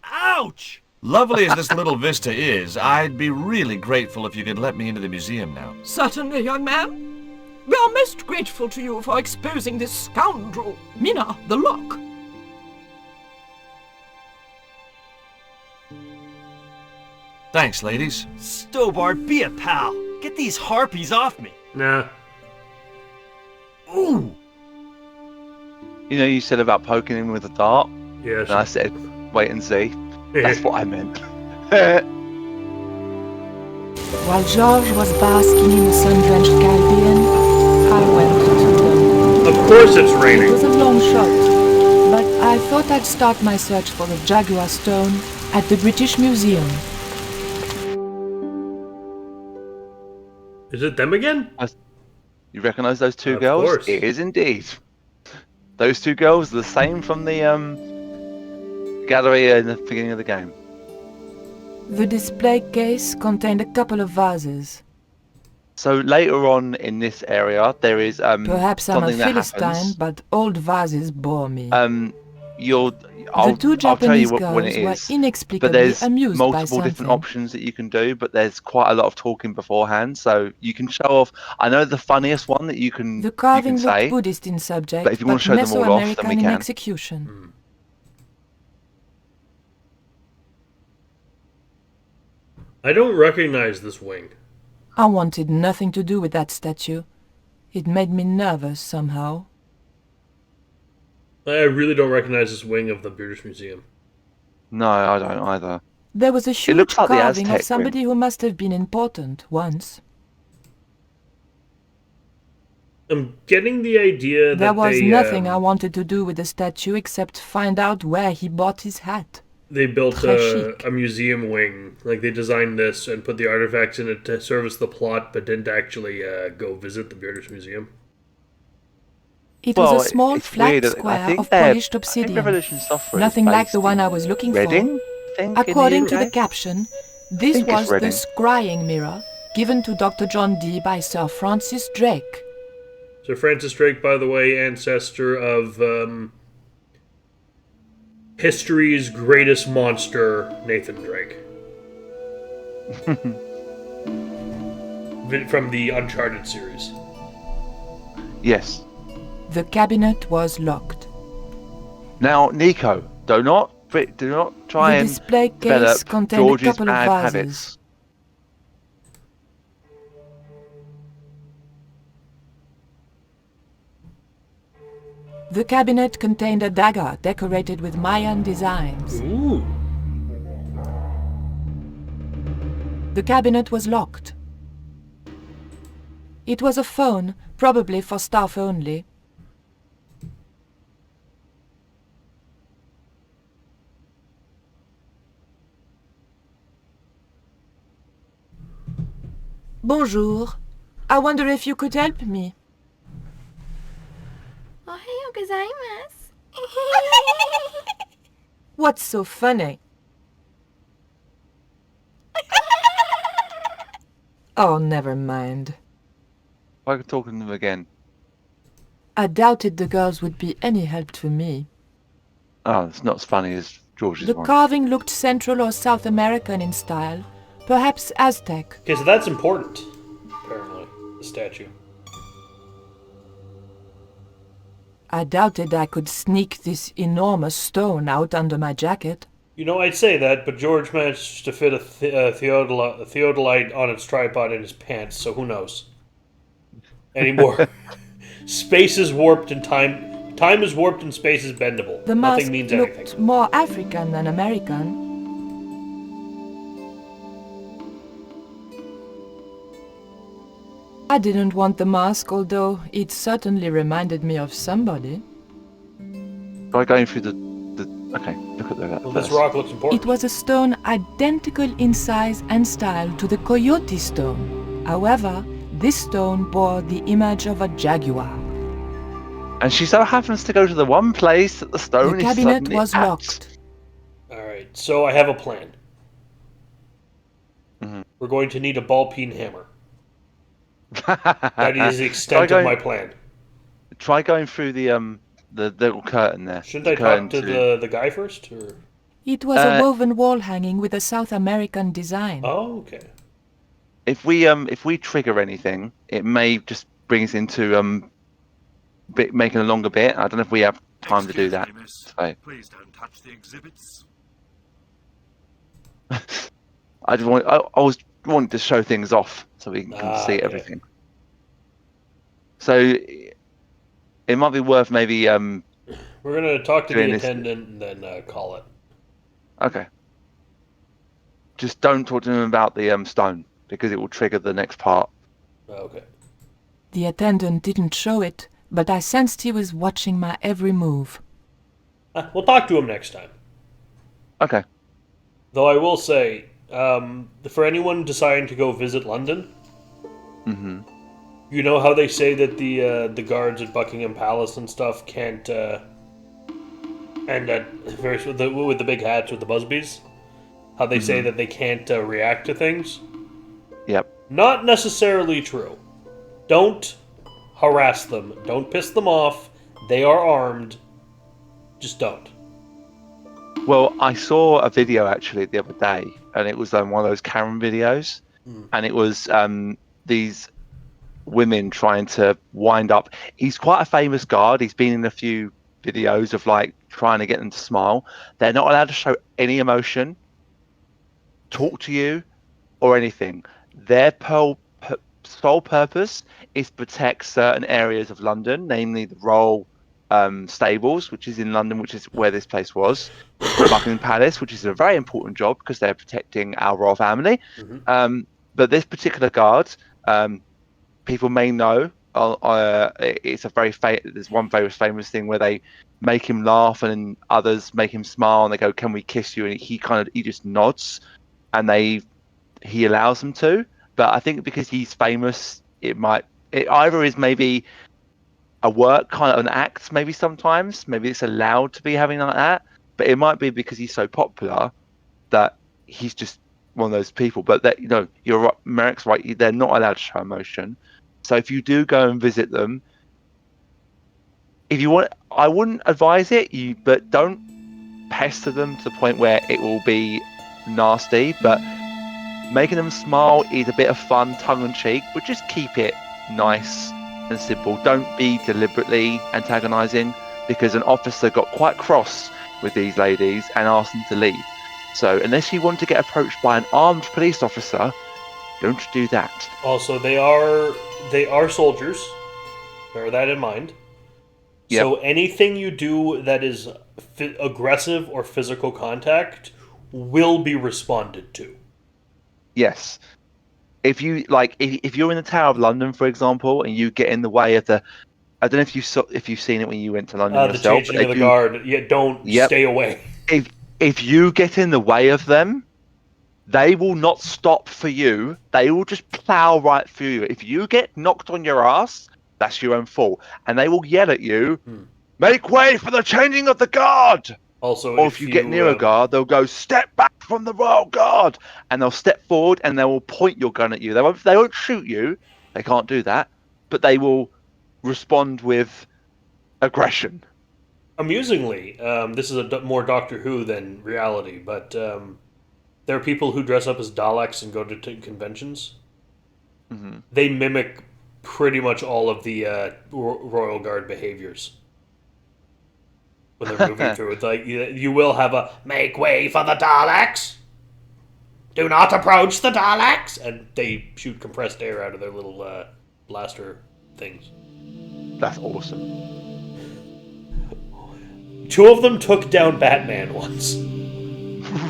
S6: Ouch!
S8: Lovely as this little vista is, I'd be really grateful if you could let me into the museum now.
S4: Certainly, young man. We are most grateful to you for exposing this scoundrel. Mina, the lock.
S8: Thanks, ladies.
S6: Stobart, be a pal. Get these harpies off me.
S1: Nah.
S6: Ooh!
S2: You know, you said about poking him with a dart,
S1: Yes.
S2: and I said, wait and see. That's what I meant.
S9: While George was basking in the sun-drenched Caribbean, I went to them.
S1: Of course it's
S9: It
S1: raining.
S9: was a long shot, but I thought I'd start my search for the Jaguar Stone at the British Museum.
S1: Is it them again?
S2: You recognise those two
S1: Of
S2: girls?
S1: course.
S2: It is indeed. Those two girls are the same from the gallery in the beginning of the game.
S9: The display case contained a couple of vases.
S2: So later on in this area, there is
S9: Perhaps I'm a
S2: something that
S9: Philistine,
S2: happens.
S9: but old vases bore me.
S2: I'll
S9: two
S2: tell
S9: Japanese
S2: you when it
S9: girls were
S2: is.
S9: inexplicably
S2: But there's
S9: amused by
S2: multiple different
S9: something.
S2: options that you can do, but there's quite a lot of talking beforehand, so you can show off. I know the funniest one that you can
S9: The carving
S2: you can
S9: looked
S2: say,
S9: Buddhist in subject,
S2: but if you want to show them all off, then we
S9: Mesoamerican in
S2: can.
S9: execution.
S1: I don't recognize this wing.
S9: I wanted nothing to do with that statue. It made me nervous somehow.
S1: I really don't recognize this wing of the British Museum.
S2: No, I don't either.
S9: There was a huge
S2: looks like the
S9: carving
S2: Aztec
S9: of somebody who must have been important once.
S1: I'm getting the idea that
S9: There was
S1: they,
S9: nothing I wanted to do with the statue except find out where he bought his hat.
S1: they built
S9: Très chic.
S1: a museum wing. Like, they designed this and put the artifacts in it to service the plot, but didn't actually go visit the British Museum.
S9: It
S2: Well,
S9: was a small
S2: it's
S9: flat
S2: weird. I
S9: square
S2: think
S9: of
S2: they're-
S9: polished
S2: I think
S9: obsidian.
S2: Revolution Software is
S9: Nothing like
S2: based
S9: the one
S2: in
S9: I was looking
S2: Reading,
S9: for.
S2: I think,
S9: According
S2: in
S9: to the
S2: UK?
S9: caption, this
S2: think it's
S9: was the
S2: Reading.
S9: scrying mirror given to Dr. John Dee by Sir Francis Drake.
S1: So Francis Drake, by the way, ancestor of history's greatest monster, Nathan Drake. From the Uncharted series.
S2: Yes.
S9: The cabinet was locked.
S2: Now, Nico, do not try
S9: The
S2: and
S9: display case
S2: develop
S9: contained a
S2: George's
S9: couple of
S2: bad
S9: vases.
S2: habits.
S9: The cabinet contained a dagger decorated with Mayan designs.
S1: Ooh.
S9: The cabinet was locked. It was a phone, probably for staff only. Bonjour. I wonder if you could help me.
S10: Ohayou gozaimasu.
S9: What's so funny? Oh, never mind.
S2: I could talk to them again.
S9: I doubted the girls would be any help to me.
S2: Oh, it's not as funny as George's
S9: The
S2: one.
S9: carving looked Central or South American in style, perhaps Aztec.
S1: Okay, so that's important, apparently, the statue.
S9: I doubted I could sneak this enormous stone out under my jacket.
S1: You know, I'd say that, but George managed to fit a theodolite on its tripod in his pants, so who knows? Anymore. Space is warped and time is warped and space is bendable.
S9: The
S1: Nothing
S9: mask
S1: means
S9: looked
S1: anything.
S9: more African than American. I didn't want the mask, although it certainly reminded me of somebody.
S2: Try going through the. Okay, look at that.
S1: Well, this
S2: first.
S1: rock looks important.
S9: It was a stone identical in size and style to the coyote stone. However, this stone bore the image of a jaguar.
S2: And she so happens to go to the one place that the stone
S9: The
S2: is
S9: cabinet
S2: suddenly
S9: was
S2: at.
S9: locked.
S1: Alright, so I have a plan.
S2: Mhm.
S1: We're going to need a ball peen hammer. That is the extent of my plan.
S2: Try going through the little curtain there.
S1: Shouldn't I
S2: The curtain
S1: talk to the guy first? Or?
S9: It was a woven wall hanging with a South American design.
S1: Oh, okay.
S2: If we trigger anything, it may just bring us into making a longer bit. I don't know if we have time to do that. So.
S8: Please don't touch the exhibits.
S2: I was wanting to show things off so we can see
S1: okay.
S2: everything. So it might be worth maybe
S1: We're gonna talk to the
S2: doing this-
S1: attendant and then call it.
S2: Okay. Just don't talk to him about the stone because it will trigger the next part.
S1: Okay.
S9: The attendant didn't show it, but I sensed he was watching my every move.
S1: We'll talk to him next time.
S2: Okay.
S1: Though I will say, for anyone deciding to go visit London,
S2: Mhm.
S1: You know how they say that the guards at Buckingham Palace and stuff can't, and with the big hats with the busbies, how they say that they can't react to things?
S2: Yep.
S1: Not necessarily true. Don't harass them. Don't piss them off. They are armed. Just don't.
S2: Well, I saw a video actually the other day, and it was one of those Karen videos, and it was these women trying to wind up. He's quite a famous guard. He's been in a few videos of like trying to get them to smile. They're not allowed to show any emotion, talk to you, or anything. Their sole purpose is to protect certain areas of London, namely the royal stables, which is in London, which is where this place was, Buckingham Palace, which is a very important job because they're protecting our royal family. But this particular guard, people may know, it's a there's one very famous thing where they make him laugh and others make him smile and they go, "Can we kiss you?" And he just nods, and he allows them to. But I think because he's famous, it either is maybe a work kind of an act, maybe sometimes maybe it's allowed to be having like that, but it might be because he's so popular that he's just one of those people. But that, you're right, Merrick's right, they're not allowed to show emotion. So if you do go and visit them, if you want, I wouldn't advise it, but don't pester them to the point where it will be nasty. But making them smile is a bit of fun, tongue-in-cheek, but just keep it nice and simple. Don't be deliberately antagonizing, because an officer got quite cross with these ladies and asked them to leave. So unless you want to get approached by an armed police officer, don't do that.
S1: Also, they are soldiers. Bear that in mind. Yep. So anything you do that is aggressive or physical contact will be responded to.
S2: Yes. If you if you're in the Tower of London, for example, and you get in the way of I don't know if you've seen it when you went to London yourself.
S1: The changing of the guard. Yeah, stay away.
S2: If you get in the way of them, they will not stop for you. They will just plow right through you. If you get knocked on your ass, that's your own fault, and they will yell at you, "Make way for the changing of the guard!"
S1: Also,
S2: or if you get near a guard, they'll go, "Step back from the royal guard," and they'll step forward and they will point your gun at you. They won't shoot you. They can't do that, but they will respond with aggression.
S1: Amusingly, this is more Doctor Who than reality, but there are people who dress up as Daleks and go to conventions. They mimic pretty much all of the Royal Guard behaviors when they're moving through. It's like you will have a "Make way for the Daleks! Do not approach the Daleks!" and they shoot compressed air out of their little blaster things.
S2: That's awesome.
S1: 2 of them took down Batman once.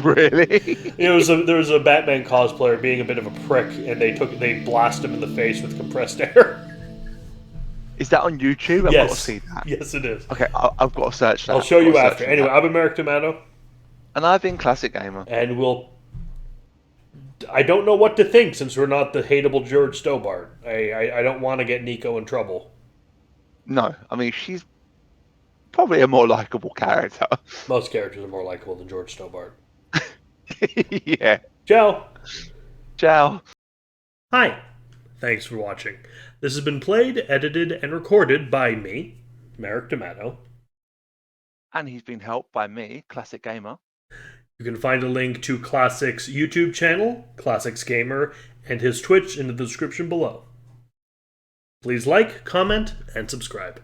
S2: Really?
S1: There was a Batman cosplayer being a bit of a prick, and they blast him in the face with compressed air.
S2: Is that on YouTube? I've got to see that.
S1: Yes, it is.
S2: Okay, I've got to search that.
S1: I'll show you after. Anyway, I've been Merrick Tomato.
S2: And I've been Classic Gamer.
S1: And I don't know what to think since we're not the hateable George Stobart. I don't want to get Nico in trouble.
S2: No, I mean, she's probably a more likable character.
S1: Most characters are more likable than George Stobart.
S2: Yeah.
S1: Ciao.
S2: Ciao.
S1: Hi. Thanks for watching. This has been played, edited, and recorded by me, Merrick Tomato.
S2: And he's been helped by me, Classic Gamer.
S1: You can find a link to Classic's YouTube channel, Classics Gamer, and his Twitch in the description below. Please like, comment, and subscribe.